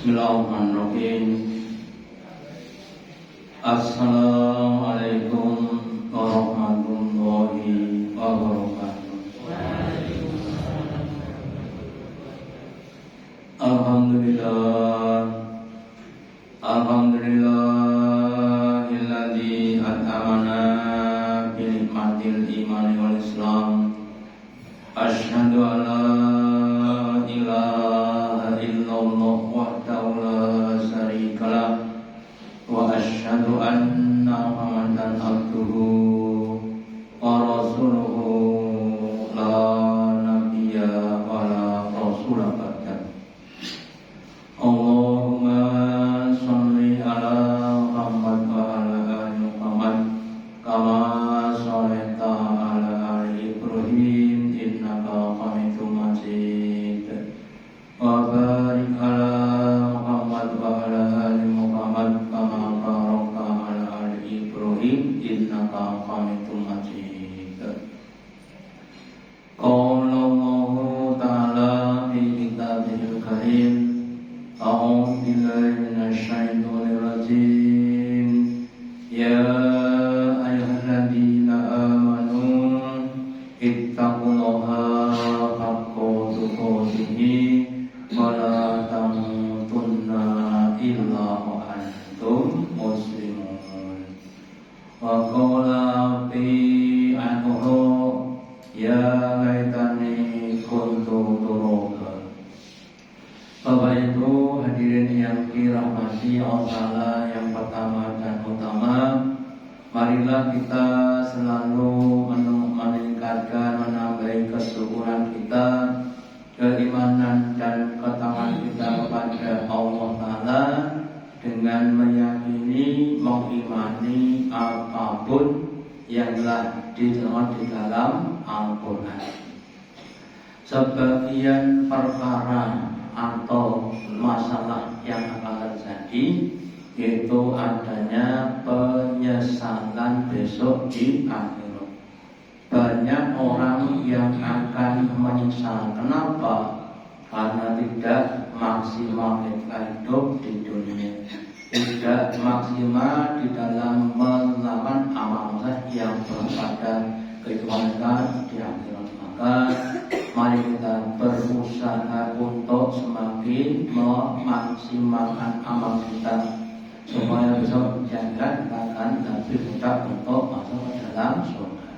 Bismillahirrahmanirrahim. Assalamualaikum warahmatullahi wabarakatuh. Alhamdulillahilladzi at'amana bi nikmatil iman wal islam. Asyhadu an la ilaha illallah wahdahu la syarikalah wa asyhadu anna Muhammadan abduhu wa rasuluhu la nabiyya wa la rasula ba'da. Allahumma shalli ala Muhammad wa ala ali Muhammad kama shallaita ala ali Ibrahim innaka Hamidum Majid. Wa barik ala Muhammad wa ala ali Muhammad kama barakta ala ali Ibrahim innaka Hamidum Majid. Qala Allahu ta'ala fi kitabihil karim. A'udzu billahi minasy syaithanir rajim. Ya ayyuhalladzina amanu ittaqullaha haqqa tuqatih wa la tamutunna illa wa antum muslimun. Wa qala fi anhu ya laitani kuntu turaba. Bapak Ibu hadirin yang dirahmati Allah yang pertama dan utama, marilah kita selalu meningkatkan, menambah kesyukuran kita, keimanan dan ketaatan kita kepada Allah Ta'ala dengan meyakini, mengimani apapun yang telah ditulis di dalam Al-Quran. Sebagian perkara atau masalah yang akan terjadi yaitu adanya penyesalan besok di akhirat. Banyak orang yang akan menyesal. Kenapa? Karena tidak maksimal hidup di dunia, tidak maksimal di dalam melakukan amal yang berpada kehidupan di akhirat. Maka mari kita berusaha untuk semakin memaksimalkan amal kita supaya besok jangan akan lebih mudah untuk masuk ke dalam surga.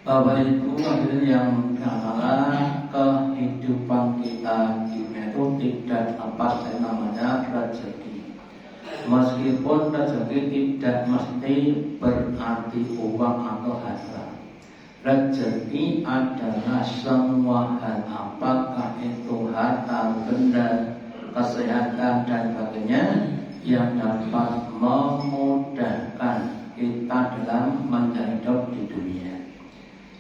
Bapak Ibu hadirin yang dirahmati, kehidupan kita di dunia itu tidak lepas dari namanya rezeki. Meskipun rezeki tidak mesti berarti uang atau harta. Rezeki adalah semua hal, apakah itu harta, benda, kesehatan dan sebagainya yang dapat memudahkan kita dalam menjalani hidup di dunia.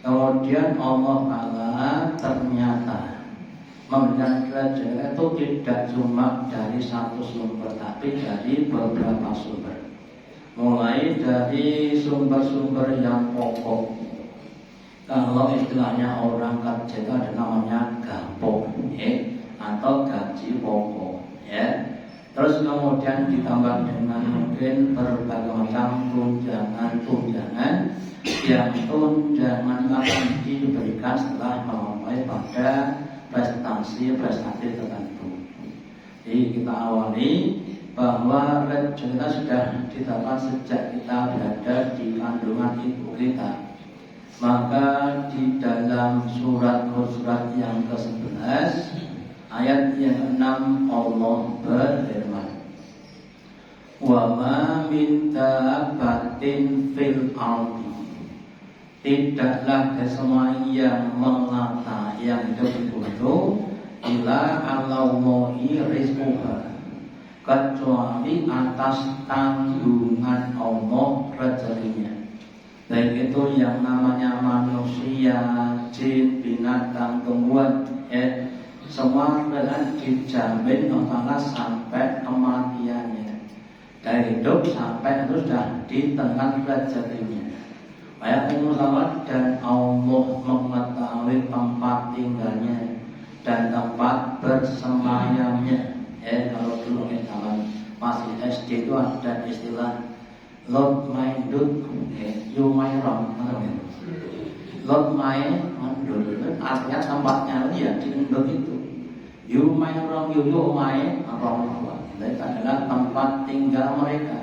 Kemudian Allah Ta'ala ternyata memberikan rezeki itu tidak cuma dari satu sumber, tapi dari beberapa sumber. Mulai dari sumber-sumber yang pokok. Kalau istilahnya orang kerja itu ada namanya gampok atau gaji pokok ya. Terus kemudian ditambah dengan mungkin berbagai macam tunjangan yang tunjangan akan diberikan setelah melampaui pada prestasi tertentu. Jadi kita awali bahwa rezeki kita sudah didapat sejak kita berada di kandungan ibu kita. Maka di dalam surat yang ke-11 ayat yang ke-6 Allah berfirman, wa ma min dabbatin fil ardi, tidaklah semua yang melata yang hidup itu illa Allahi rizquha, kecuali atas tanggungan Allah rezekinya. Baik itu yang namanya manusia, jin, binatang, tumbuhan, semua adalah dijamin Allah sampai kematiannya. Dari hidup sampai itu sudah di tengah rezekinya. Ayat Muhammad dan Allah mengetahui tempat tinggalnya dan tempat bersemayamnya. Kalau dulu zaman masih SD itu ada istilah Lord my dud, you my wrong, Lord my mandul, artinya tempatnya ya di endut itu. You my wrong, you my wrong. Itu adalah tempat tinggal mereka.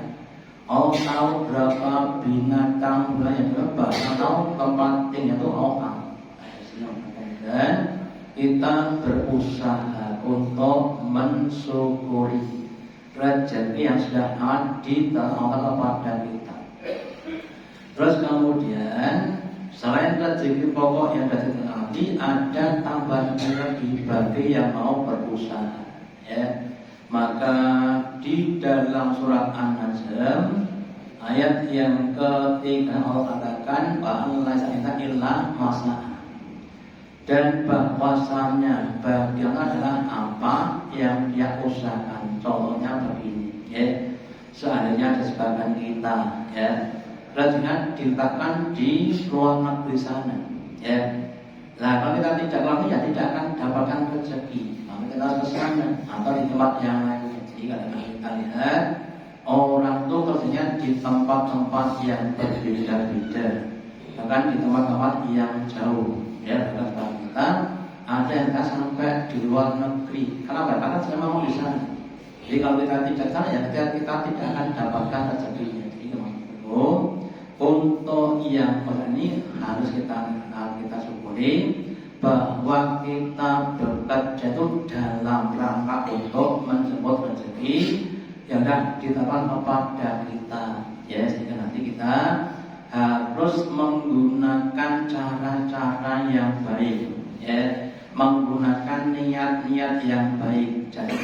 Allah tahu berapa binatang yang berapa, atau tempat tinggal itu Allah. Dan kita berusaha untuk mensyukuri rezeki yang sudah ditawarkan kepada kita. Terus kemudian selain rezeki pokok yang nanti ada tambahan rezeki bagi yang mau berusaha. Maka di dalam surat An-Najm ayat yang ketiga Allah katakan bahwa laisa illa masalah, dan bahwasanya bagian adalah apa yang dia usahakan. Contohnya begini, seandainya ada sebagian kita, rezekinya diletakkan di luar negeri sana, Nah kalau kita tidak lakukan ya tidak akan dapatkan rezeki. Maka kita harus ke sana atau di tempat yang lain. Jadi kadang kita lihat orang itu kerjanya di tempat-tempat yang berbeda-beda, bahkan di tempat-tempat yang jauh. Bahkan kita ada yang kita sampai di luar negeri. Kenapa? Karena saya mau di sana. Jadi kalau kita tidak sana ya kita tidak akan dapatkan rezekinya. Jadi untuk yang ini harus kita syukuri bahwa kita bekerja itu dalam rangka untuk menjemput rezeki yang sudah ditetapkan kepada kita. Sehingga nanti kita harus menggunakan cara-cara yang baik, menggunakan niat-niat yang baik. Jadi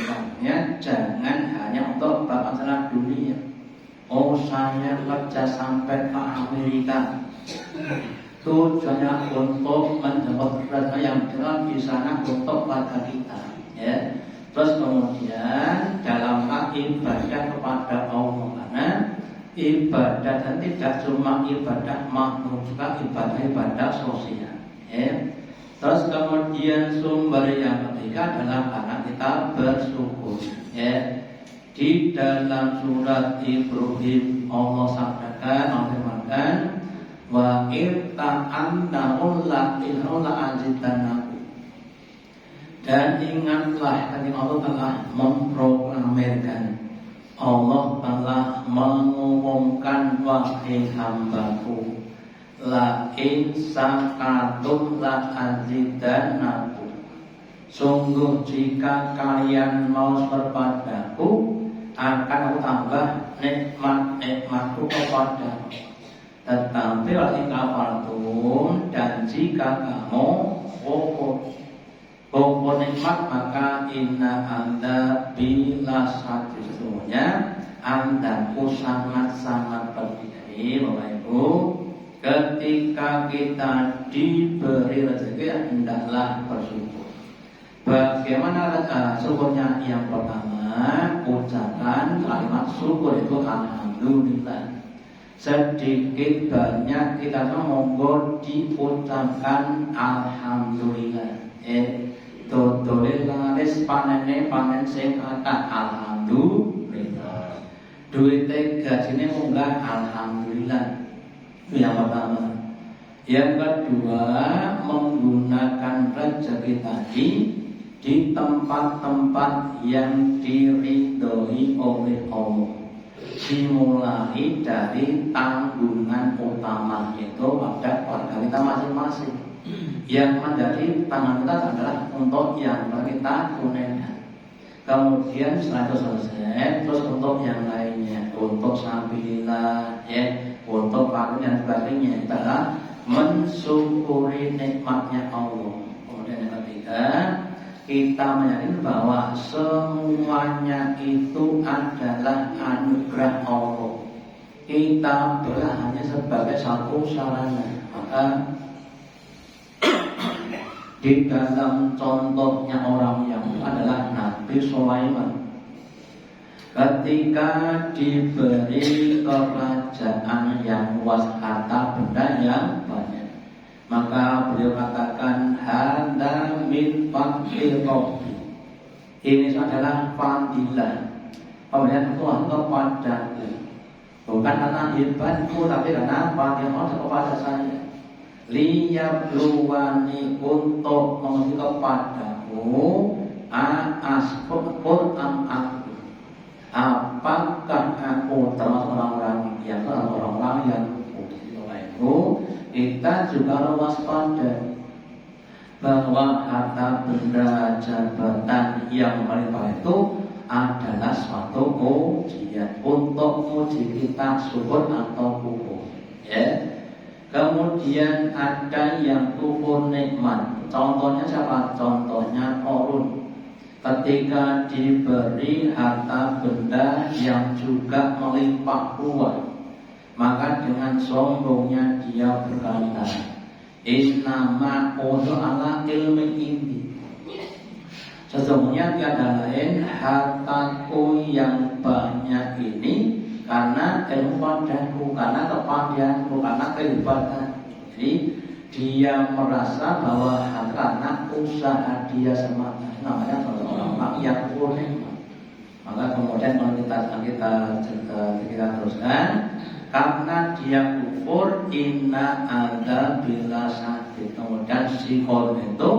jangan hanya untuk masalah dunia. Saya kerja sampai ke Amerika, tujuannya untuk menjemput rezeki yang jelas di sana untuk keluarga kita. Terus kemudian dalam ibadah kepada Allah, karena ibadah dan tidak cuma ibadah makhluk, juga ibadah sosial. Terus kemudian sumber yang ketiga adalah karena kita bersyukur. Di dalam surat Ibrahim Allah sabdakan, wa irta'annahum la ilaha azitanaku. Dan ingatlah ketika Allah telah memproklamirkan, Allah telah mengumumkan wahai hambaku, la in sakatum la azitanaku. Sungguh jika kalian mau berpadaku, akan aku tambah nikmat-nikmatku kepadamu. Tetapi walaupun kafartum, dan jika kamu kufur nikmat, maka inna anda bila satu sesungguhnya andaku sangat-sangat pedih. Bapak Ibu, ketika kita diberi rezeki hendaklah bersyukur. Bagaimana syukurnya? Yang pertama, ucapan kalimat syukur itu alhamdulillah. Sedikit banyak kita monggo diucapkan alhamdulillah. Dodole laris panen sing kathah alhamdulillah. Duite gajine munggah alhamdulillah. Itu yang pertama. Yang kedua, menggunakan rezeki tadi di tempat-tempat yang diridhoi oleh Allah, dimulai dari tanggungan utama, yaitu pada keluarga kita masing-masing. Yang menjadi tanggungan kita adalah untuk yang kita tunaikan. Kemudian setelah itu selesai, terus untuk yang lainnya, untuk sabilillah, untuk fakir dan sebagainya, kita adalah mensyukuri nikmatnya Allah. Kemudian yang ketiga, kita menyadari bahwa semuanya itu adalah anugerah Allah. Kita hanya sebagai satu sarana. Maka di dalam contohnya orang yang adalah Nabi Sulaiman, ketika diberi kerajaan yang luas, harta benda yang banyak, maka beliau katakan, hada min fadli rabbi, Ini adalah fadilah pemberian Tuhan kepadaku, bukan karena hebatku, tapi karena fadilah kepada saya. Liyabluwani, untuk menguji kepadaku, askur aku, apakah aku termasuk orang-orang yang kita juga waspada bahwa harta benda jabatan yang melimpah itu adalah suatu ujian untuk uji kita syukur atau kufur. Ya. Kemudian ada yang kufur nikmat. Contohnya siapa? Contohnya Qarun. Ketika diberi harta benda yang juga melimpah ruah, maka dengan sombongnya dia berkata, Innama utu ala ilmi indi. Sesungguhnya tiada lain hartaku yang banyak ini karena ilmu padaku, karena kepandaianku, karena kehebatan. Jadi dia merasa bahwa karena usaha dia semata. Namanya orang-orang yang kurang. Maka kemudian kalau kita teruskan, karena dia kufur, inna ada bila sakit. Kemudian si Qarun itu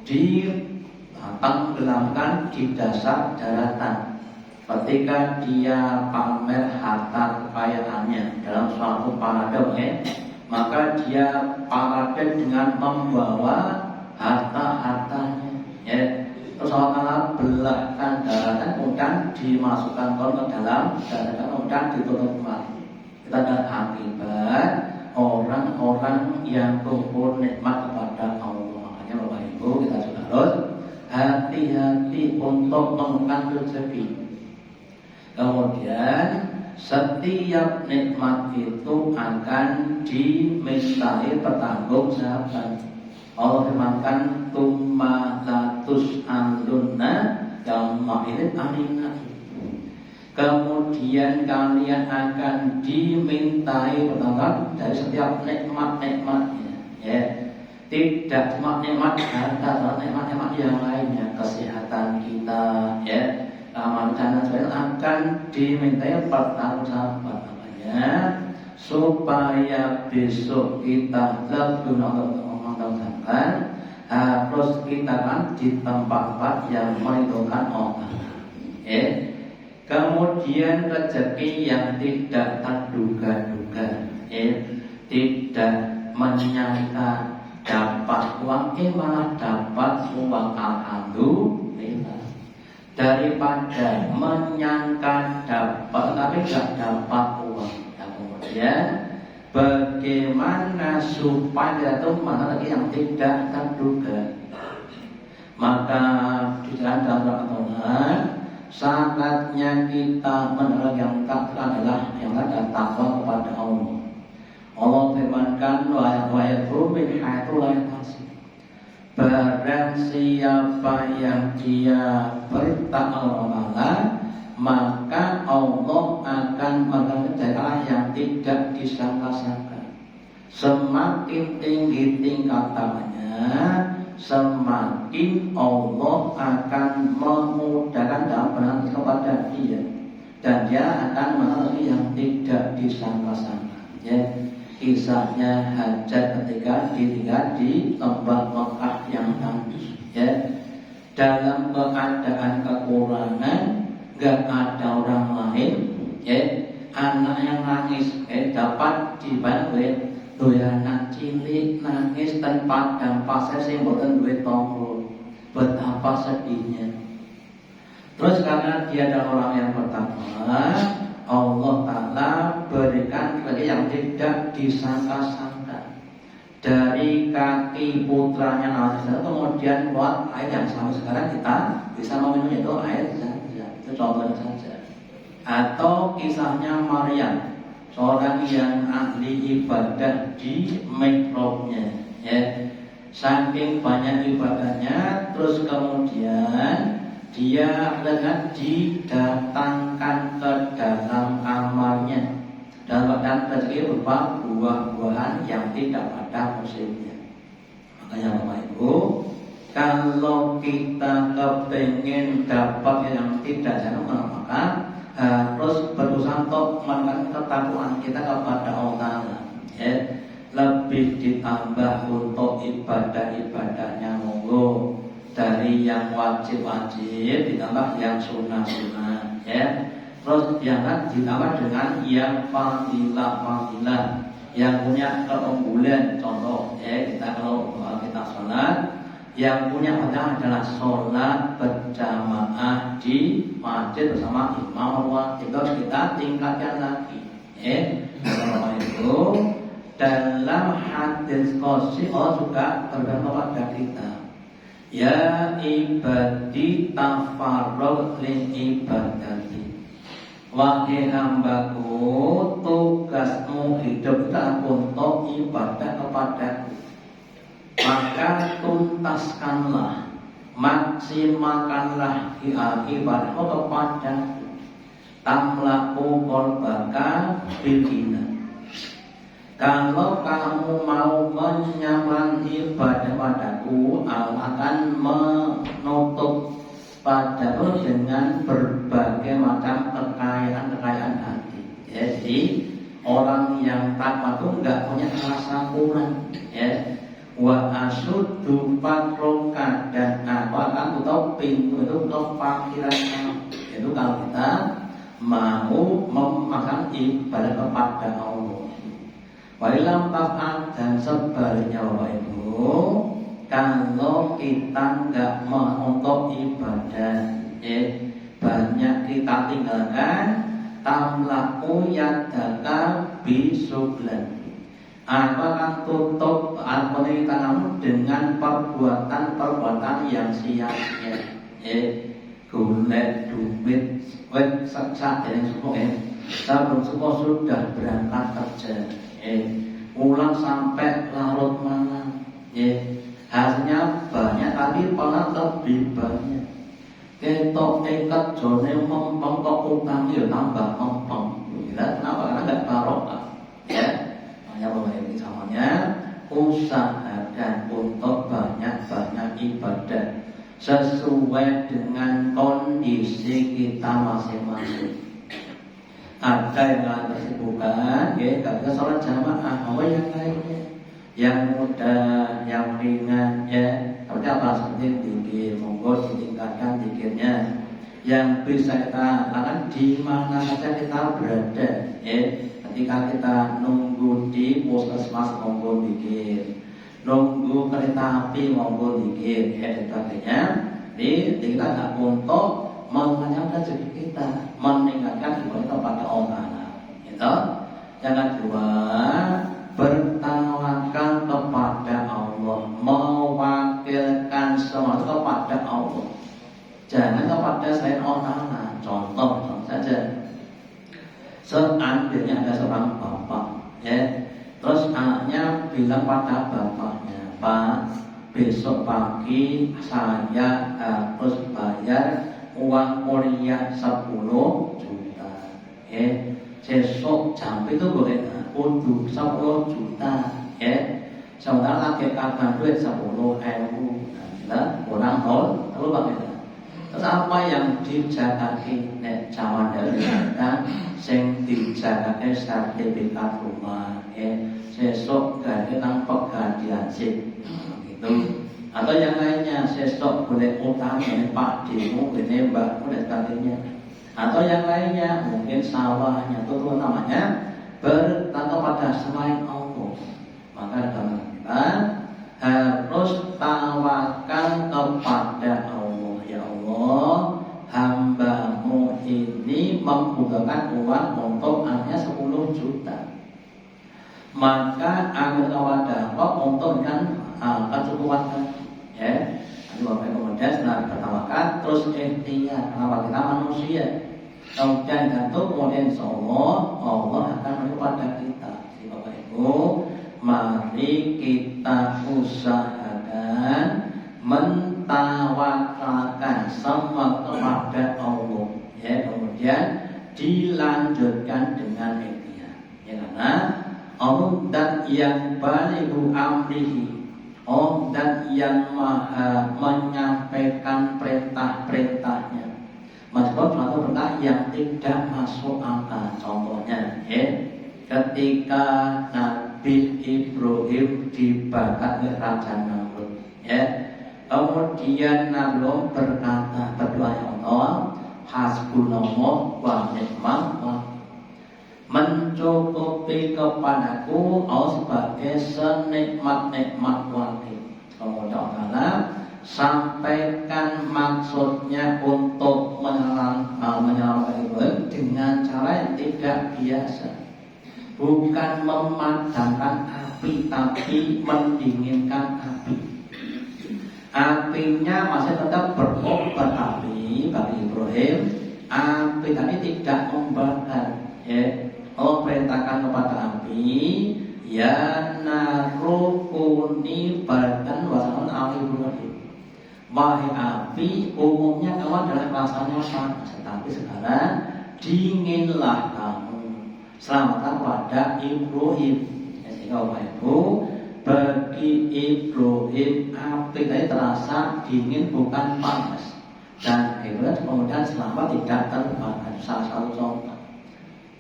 ditenggelamkan di dasar daratan ketika dia pamer harta kekayaannya dalam suatu parade, maka dia parade dengan membawa harta-hartanya. Ya. Terus Allah belahkan daratan, kemudian dimasukkan ke dalam daratan, kemudian ditutup kembali. Kita ada akibat orang-orang yang kufur nikmat kepada Allah. Makanya Bapak Ibu, kita juga harus hati-hati untuk menemukan rezeki. Kemudian setiap nikmat itu akan dimintai pertanggungjawaban. Allah firmankan, "Tsumma latus'alunna yauma idzin 'anil na'im." Kemudian kalian akan dimintai pertanggungjawaban dari setiap nikmat-nikmatnya. Ya. Tidak cuma nikmat harta, tapi nikmat-nikmat yang lainnya, kesehatan kita, ya, keamanan dan sebagainya akan dimintai pertanggungjawaban. Makanya supaya besok kita lebih mempertahankan, harus kita kan di tempat-tempat yang meridhokan Allah. Ya. Kemudian rezeki yang tidak terduga-duga, tidak menyangka dapat uang, malah dapat uang, alhamdulillah. Daripada menyangka dapat tapi tidak dapat uang. Dan kemudian bagaimana supaya itu mana lagi yang tidak terduga? Maka di dalam Tuhan, saatnya kita menerang yang tak adalah yang ada takwa kepada Allah. Allah firmankan, wa yaqulu haitsu la yahtasib. Barang siapa yang dia bertakwa, maka Allah akan mengerjakan yang tidak disangka-sangka. Semakin tinggi tingkatannya, semakin Allah akan memudahkan dalam penanganan kepada dia, dan dia akan mengalami yang tidak disangka-sangka. Ya, kisahnya Hajjaj ketika ditinggal di lembah Mekah yang tandus. Ya, dalam keadaan kekurangan, gak ada orang lain. Ya, anak yang nangis, dapat dibantu. Doyanan cilik nangis dan padang pasir sing boten duwe tangga. Betapa sedihnya. Terus karena dia adalah orang yang pertama, Allah Ta'ala berikan kepada yang tidak disangka-sangka. Dari kaki putranya Nabi kemudian keluar air yang sampai sekarang kita bisa meminum, itu air saja. Itu contohnya saja. Atau kisahnya Maryam, seorang yang ahli ibadah di mihrabnya, ya. Saking banyak ibadahnya, terus kemudian dia didatangkan ke dalam kamarnya dalam keadaan rezeki berupa buah-buahan yang tidak pada musimnya. Makanya Bapak Ibu, Kalau kita kepengen dapat yang tidak jauh, maka harus berusaha untuk menekan ketakwaan kita kepada Allah Ta'ala. Ya, lebih ditambah untuk ibadah-ibadahnya monggo, dari yang wajib-wajib ditambah yang sunnah-sunnah. Ya, terus jangan ditambah dengan yang fadilah-fadilah yang punya keunggulan. Contoh, kita kalau kita sholat, yang punya fadilah adalah sholat berjamaah di masjid bersama imam Allah, itu harus kita tingkatkan lagi. Kalau itu dalam hadis qudsi Allah juga terdapat kepada kita, ya ibadi tafarrag li ibadati, wahai hambaku, tugasmu hidup tak untuk ibadah kepadaku, maka tuntaskanlah, maksimalkanlah ibadahmu kepadaku. Tamlaku kolbaka bilgina, kalau kamu mau menyamakan ibadah padaku, Allah akan menutup padamu dengan berbagai macam kekayaan hati. Jadi orang yang takwa itu enggak punya rasa kurang. Wa asuddu fakroka, dan aku akan tutup pintu itu kefakiran kamu. Itu kalau kita mau memasang ibadah kepada Allah. Wailam taf'al, dan sebaliknya Bapak Ibu, kalau kita enggak mau untuk ibadah, banyak kita tinggalkan, tamlaku yadaka bisuglan, akan tutup tanganmu dengan perbuatan yang sia-sia. Golek duit, saat yang semua, sebelum semua sudah berangkat kerja, pulang sampai larut malam, hasilnya banyak tapi pernah lebih banyak. Ketok ikat jone mempeng, kok utang ya tambah mempeng. Kenapa? Karena nggak barokah. Hanya memiliki samanya usahakan untuk banyak-banyak ibadah sesuai dengan kondisi kita masing-masing. Ada yang lain kesibukan, gak bisa sholat jamaah, mau yang lainnya, yang mudah, yang ringan, seperti apa, seperti zikir, monggo ditingkatkan zikirnya. Yang bisa kita lakukan di mana saja kita berada, ketika kita nunggu di puskesmas, monggo zikir, nunggu kereta api, monggo zikir, dan sebagainya. Jadi kita nggak untuk mengenyangkan rezeki kita, meningkatkan ibadah kepada Allah. Gitu. Yang kedua, bertawakal kepada Allah, mewakilkan semua itu kepada Allah, jangan kepada selain Allah. Contoh saja, seandainya ada seorang bapak, terus anaknya bilang pada bapaknya, Pak, besok pagi saya harus bayar uang kuliah 10 juta. Besok jam itu boleh kudu 10 juta. Sementara lagi kapan duit 10.000. Kurang nol, terus bagaimana? Terus apa yang dijagake nek zaman dari kita, sing dijagake sertifikat rumah, sesok gak nang pegadian sih, gitu. Atau yang lainnya, sesok boleh utang ini Pak Demo, ini Mbakmu dan sebagainya. Atau yang lainnya, mungkin sawahnya, itu namanya bertanggung pada selain Allah. Maka dalam kita harus tawakal kepada Allah. Ya Allah, hamba-Mu ini membukakan uang untuk hanya 10 juta. Maka ambil kepada Allah untuk yang kecukupan tadi. Nanti Bapak kemudian setelah bertawakal terus ikhtiar, karena kita manusia. Kemudian gantung, kemudian insyaallah Allah akan memberi pada kita. Jadi Bapak Ibu, mari kita usahakan mentawakalkan semua kepada Allah. Kemudian dilanjutkan dengan ikhtiar. Karena Allah dan yang balighu amrihi dan yang maha menyampaikan perintah-perintahnya. Meskipun suatu perintah yang tidak masuk akal. Contohnya, ketika Nabi Ibrahim dibakar oleh Raja Namrud, kemudian Nabi berkata berdoa, ya Allah, hasbunallah wa ni'mal wakil, mencukupi kepadaku Allah sebagai senikmat-nikmat wakil. Kemudian Allah sampaikan maksudnya untuk menyelamatkan Ibrahim dengan cara yang tidak biasa, bukan memadamkan api tapi mendinginkan api. Apinya masih tetap berkobar api bagi Ibrahim, api tadi tidak membakar. Allah perintahkan kepada api, ya narukuni bardan wasalun ala Ibrahim. Wahai api, umumnya kamu adalah rasanya panas, tetapi sekarang dinginlah kamu. Selamatkan pada Ibrahim. Sehingga Bapak Ibu, bagi Ibrahim api tadi terasa dingin bukan panas, dan Ibrahim kemudian selamat tidak terbakar. Salah satu contoh.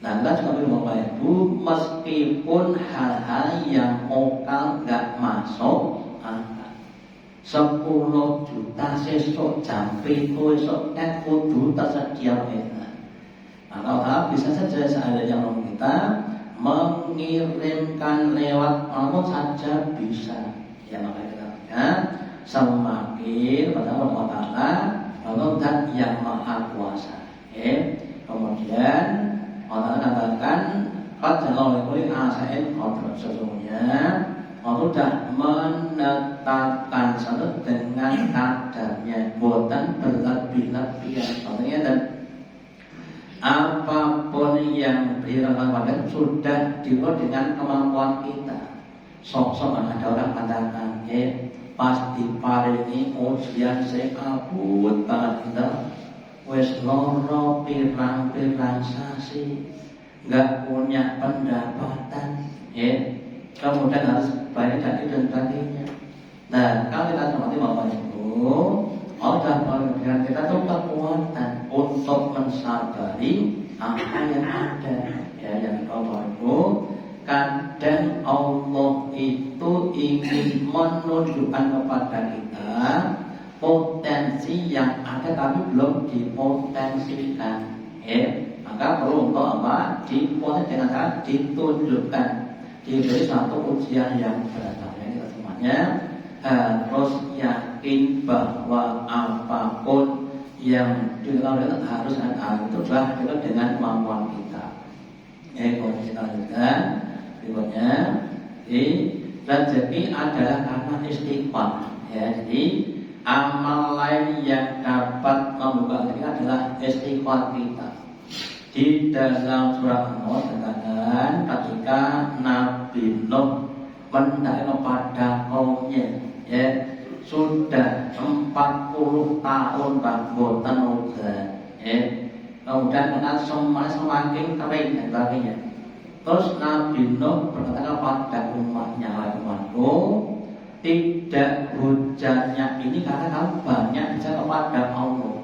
Nah, kita juga bilang Bapak Ibu, meskipun hal-hal yang lokal nggak masuk akal, 10 juta sesuk jam 7 esok kudu tersedia enak. Nah, kalau bisa saja seandainya kita mengirimkan lewat telepon saja bisa. Ya, makanya kita lihat semakin pada Allah Ta'ala Allah dan yang maha kuasa. Kemudian Allah katakan qad jalallahu li asain qadra, sesungguhnya Allah sudah menetapkan satu dengan kadarnya, bukan berlebih-lebihan. Artinya dan apapun yang dilakukan pada sudah diukur dengan kemampuan kita. Sok-sok ada orang katakan, pas diparingi ujian saya kabut banget kita. Wes loro pirang-pirang sasi, nggak punya pendapatan, kemudian harus bayar tadi dan tadinya. Nah, kalau kita cermati Bapak Ibu, Allah memberikan kita tuh kekuatan untuk mensabari apa yang ada. Yang Bapak Ibu, kadang Allah itu ingin menunjukkan kepada kita potensi yang ada tapi belum dipotensikan. Maka perlu untuk apa? Dipotensikan dengan cara ditunjukkan, diberi satu ujian yang berat. Ini semuanya harus yakin bahwa apapun yang dilakukan harus ada itu adalah dengan kemampuan kita. Kemudian kita lanjutkan berikutnya. Rezeki adalah karena istiqomah. Jadi amal lain yang dapat membuka rezeki adalah istiqomah kita. Di dalam surat Nuh dikatakan ketika Nabi Nuh mendai kepada kaumnya, sudah 40 tahun boten udan, kemudian kena semakin kering dan sebagainya. Terus Nabi Nuh berkata kepada umatnya, umatku, tidak hujannya ini karena kamu banyak bisa kepada Allah,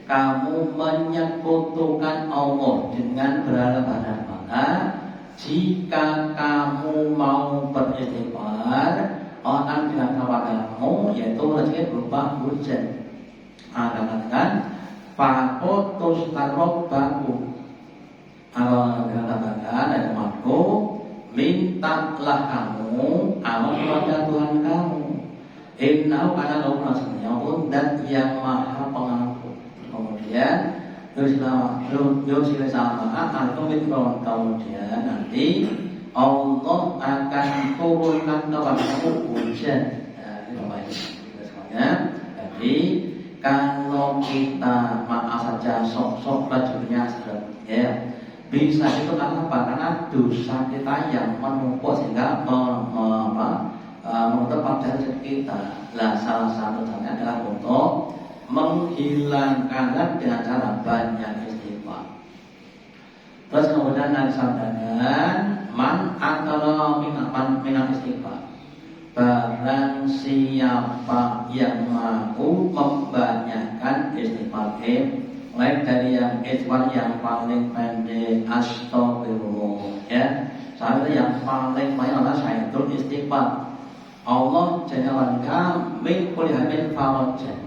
kamu menyekutukan Allah dengan berhala-berhala. Maka jika kamu mau beristighfar, akan dengan kepadamu yaitu rezeki berupa hujan. Akan katakan faqutus tarobbaku. Allah katakan dari umatku, mintalah kamu amal kepada Tuhan kamu. Innahu kana lahu nasibun dan yang maha pengampun. Kemudian Yusila sama kemudian nanti Allah akan turunkan kepada kamu hujan. Ini Bapak Ibu semuanya. Jadi kalau kita maaf saja sok-sok bajunya seret, bisa itu karena apa? Karena dosa kita yang menumpuk sehingga menutup pada rezeki kita. Nah, salah satu caranya adalah untuk menghilangkannya dengan cara banyak istighfar. Terus kemudian Nabi sabdakan, man akala minal istighfar, barang barang siapa yang mau membanyakkan istighfar, mulai dari yang istighfar yang paling pendek astagfirullah ya, sampai yang paling banyak adalah syaitul istighfar. Allah jadikan min kulli hammin farajan.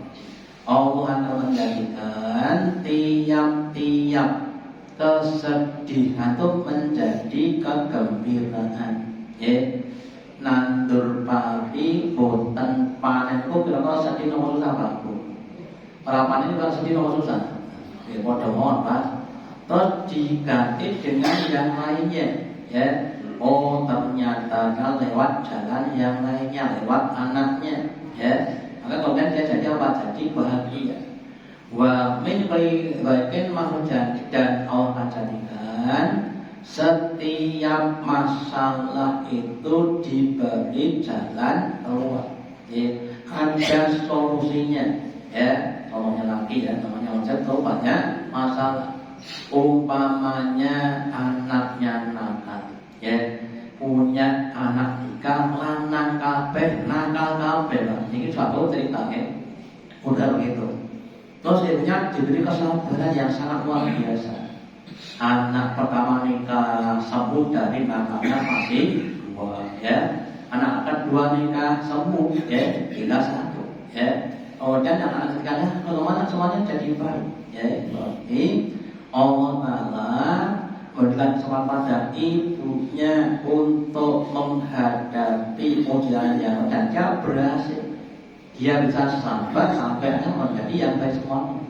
Allah akan menjadikan tiap-tiap kesedihan itu menjadi kegembiraan. Ya, nandur pari boten panen ku kira-kira sedih nomor susah Pak Bu. Para panen itu kan sedih nomor susah. Ya, padha mohon Pak. Terus diganti dengan yang lainnya. Ya, oh ternyata kan lewat jalan yang lainnya, lewat anaknya. Ya. Maka kemudian dia jadi apa? Jadi bahagia. Wa min baikin mahrujan, dan Allah akan jadikan setiap masalah itu diberi jalan keluar. Ya, ada solusinya. Ya, contohnya lagi ya, namanya ojek tuh banyak masalah. Umpamanya anaknya nakal. Ya, punya anak tiga lanang kabeh nakal kabeh. Ini suatu cerita ya. Udah begitu. Terus ibunya diberi kesabaran yang sangat luar biasa. Anak pertama nikah sembuh dari nakalnya masih 2 ya. Anak kedua nikah sembuh ya, tinggal 1 ya. Dan anak ketiganya kalau semuanya jadi baik ya. Berarti Allah Ta'ala memberikan kesempatan pada ibunya untuk menghadapi ujian yang dan dia berhasil. Dia bisa sabar sampai menjadi yang baik semuanya.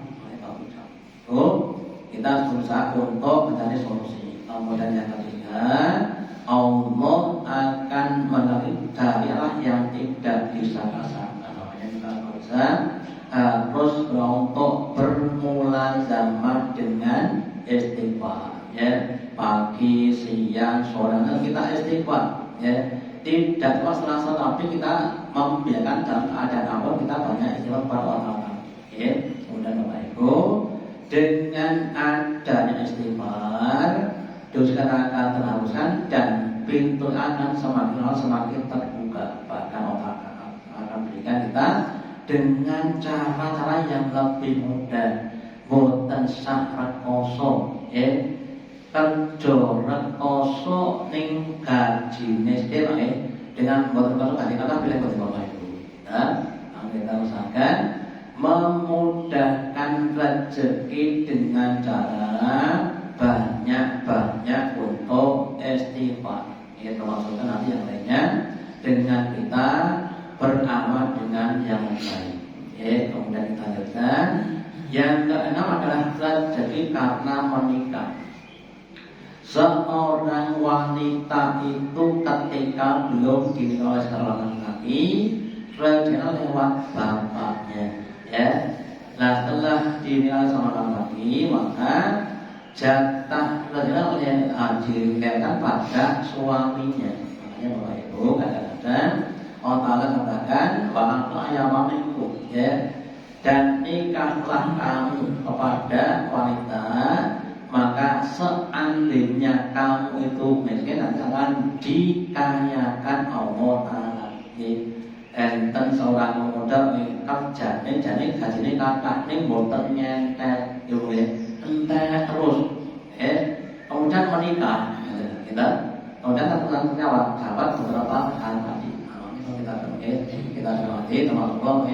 Oh, kita berusaha untuk mencari solusi. Kemudian yang ketiga, Allah akan menerima darilah yang tidak disangka-sangka. Makanya kita berusaha harus untuk bermulazamah dengan istighfar. Ya, pagi, siang, sore kita istighfar. Ya, tidak masalah, tapi kita membiarkan dalam keadaan apa kita banyak istighfar pada orang. Ya, kemudian Bapak Ibu, dengan adanya istighfar, dosa akan terhapuskan dan pintu akan semakin terbuka. Bahkan Allah akan berikan kita dengan cara-cara yang lebih mudah. Boten syarat kosong, ya. Kerja rekoso ning gajine sithik dengan boten kosong gaji kata pilih boten Bapak Ibu. Ya, kita usahakan memudahkan rezeki dengan cara banyak-banyak untuk istighfar. Ini termasukkan nanti yang lainnya dengan kita beramal dengan yang baik. Ya, kemudian kita lanjutkan. Yang keenam adalah rezeki karena menikah. Seorang wanita itu ketika belum dinikah oleh seorang laki, rezekinya lewat bapaknya. Ya, nah setelah dinikah sama laki, maka jatah rezekinya diberikan pada suaminya. Makanya Bapak Ibu kadang-kadang Allah Ta'ala katakan bahwa ayamamiku, ya, dan nikahlah kamu kepada wanita, maka seandainya kamu itu miskin nanti akan dikayakan Allah Ta'ala. Enten seorang pemuda kerja jadi gajinya kakak ini boten nyentet gitu ya, entek terus kemudian menikah kita, kemudian tentunya sahabat beberapa hal tadi kita cermati teman-teman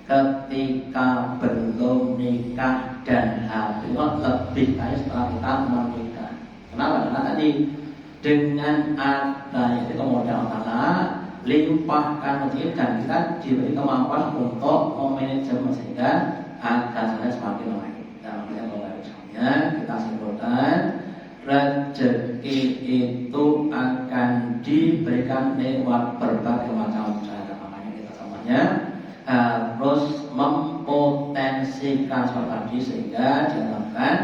ketika belum nikah dan habis lebih baik setelah kita menikah. Kenapa? Karena tadi dengan adanya itu kemudian Allah limpahkan rezeki dan kita diberi kemampuan untuk memanajemen sehingga akan semakin baik. Dan makanya misalnya kita simpulkan rezeki itu akan diberikan lewat berbagai macam cara. Makanya kita semuanya harus mempotensikan seperti sehingga diharapkan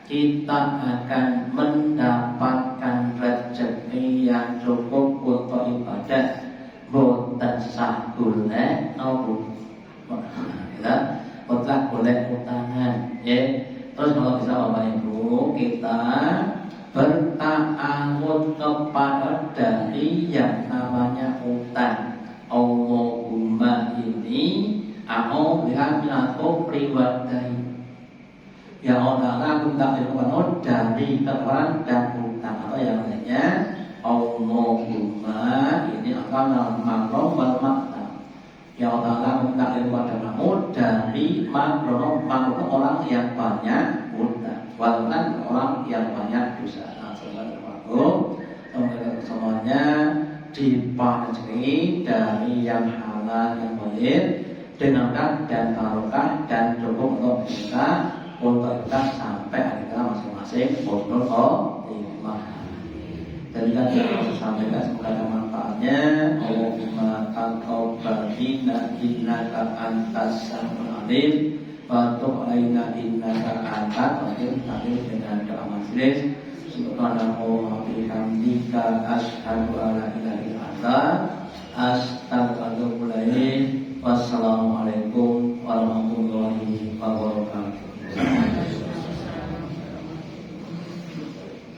kita akan mendapatkan rezeki yang cukup untuk ibadah. Boten sah golek nopo. Ya, boten golek utangan. Ya. Terus kalau bisa Bapak Ibu kita bertawud kepada dari yang namanya utang. Allah ini aku lihat minatku pribadi. Ya Allah aku minta ilmu dari ketakwaan dan utang atau yang lainnya. Allahumma ini akan makrom wal maktam. Ya Allah aku minta ilmu padamu dari makrom orang yang banyak utang, walaupun orang yang banyak dosa. Nah, semuanya dipancing dari yang halal yang boleh dengan dan barokah dan cukup untuk kita sampai hari kita masing-masing bodoh khotimah. Jadi kan kita sampaikan semoga ada manfaatnya. Allahumma taqabbal minna innaka antas samiul alim wa tub alaina innaka antat taqdir dengan doa majelis. Subhanallahi wa bihamdika asyhadu an la ilaha illa anta astaghfiruka wa atubu ilaik. Wassalamualaikum